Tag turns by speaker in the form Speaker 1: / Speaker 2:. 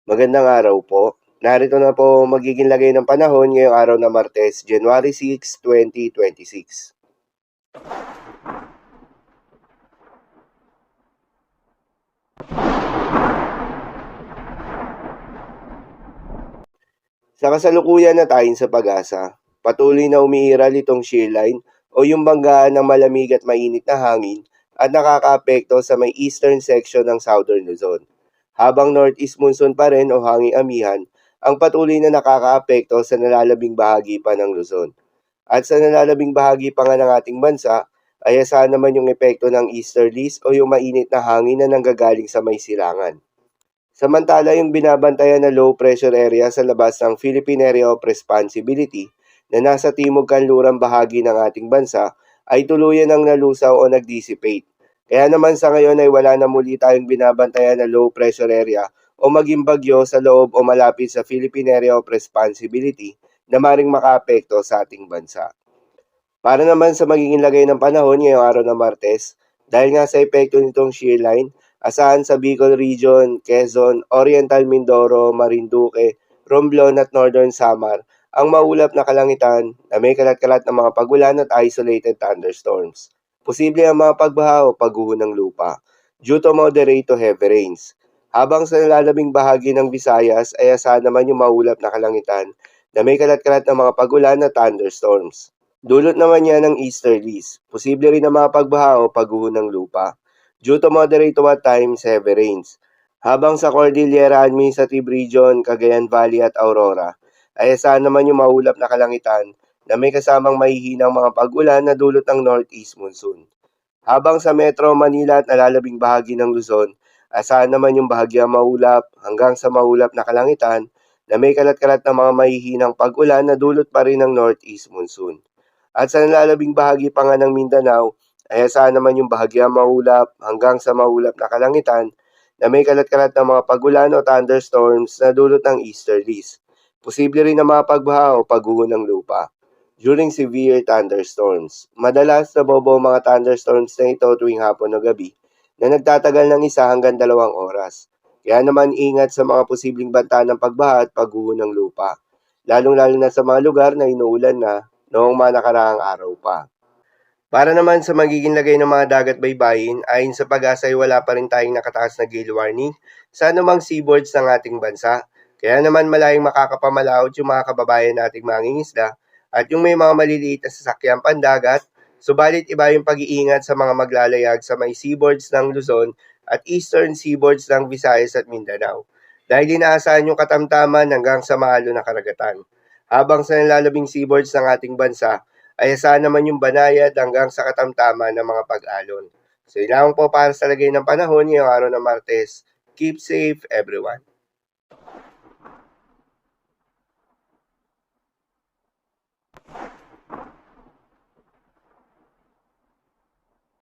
Speaker 1: Magandang araw po. Narito na po ang magiging lagay ng panahon ngayong araw na Martes, January 6, 2026. Sa kasalukuyan na tayon sa pag-asa, patuloy na umiiral itong shear line o yung banggaan ng malamig at mainit na hangin at nakakaapekto sa may eastern section ng Southern Luzon. Habang northeast monsoon pa rin o hanging amihan, ang patuloy na nakakaapekto sa nalalabing bahagi pa ng Luzon. At sa nalalabing bahagi pa nga ng ating bansa, ay asahan naman yung epekto ng easterlies o yung mainit na hangin na nanggagaling sa may silangan. Samantala yung binabantayan na low pressure area sa labas ng Philippine Area of Responsibility na nasa timog kanlurang bahagi ng ating bansa ay tuluyan ng nalusaw o nag-dissipate. Kaya naman sa ngayon ay wala na muli tayong binabantayan na low pressure area o maging bagyo sa loob o malapit sa Philippine Area of Responsibility na maring makaapekto sa ating bansa. Para naman sa magiging lagay ng panahon ngayong araw ng Martes, dahil nga sa epekto nitong shear line, asahan sa Bicol Region, Quezon, Oriental Mindoro, Marinduque, Romblon at Northern Samar ang maulap na kalangitan na may kalat-kalat na mga pagulan at isolated thunderstorms. Posible ang mga pagbaha o pagguho ng lupa due to moderate to heavy rains. Habang sa nalalabing bahagi ng Visayas ay asahan naman yung maulap na kalangitan na may kalat-kalat na mga pagulan at thunderstorms. Dulot naman niya ng easterlies. Posible rin na mga pagbaha o pagguho ng lupa due to moderate to at times heavy rains. Habang sa Cordillera Administrative Region, Cagayan Valley at Aurora, ay asahan naman yung maulap na kalangitan na may kasamang mahihinang mga pag-ulan na dulot ng northeast monsoon. Habang sa Metro Manila at nalalabing bahagi ng Luzon, asahan naman yung bahagyang maulap hanggang sa maulap na kalangitan na may kalat-kalat na mga mahihinang pag-ulan na dulot pa rin ng northeast monsoon. At sa nalalabing bahagi pa nga ng Mindanao, ay asahan naman yung bahagyang maulap hanggang sa maulap na kalangitan na may kalat-kalat na mga pagulan o thunderstorms na dulot ng easterlies. Posible rin na mga pagbaha o pagguho ng lupa during severe thunderstorms. Madalas nabobo mga thunderstorms na ito tuwing hapon o gabi na nagtatagal ng 1 hanggang 2 oras. Kaya naman ingat sa mga posibleng banta ng pagbaha at pagguho ng lupa, lalong-lalo na sa mga lugar na inuulan na noong mga nakaraang araw pa. Para naman sa magiging lagay ng mga dagat baybayin, ayon sa pag-asa ay wala pa rin tayong nakataas na gale warning sa anumang seaboards ng ating bansa. Kaya naman malayong makakapamalaot yung mga kababayan nating mangingisda at yung may mga maliliit na sasakyang pandagat, subalit iba yung pag-iingat sa mga maglalayag sa may seaboards ng Luzon at eastern seaboards ng Visayas at Mindanao. Dahil inaasahan yung katamtaman hanggang sa mahalo na karagatan. Habang sa nalalabing seaboards ng ating bansa, ay asahan naman yung banayad hanggang sa katamtaman ng mga pag-alon. So, yun lang po para sa lagay ng panahon ngayong araw ng Martes. Keep safe, everyone.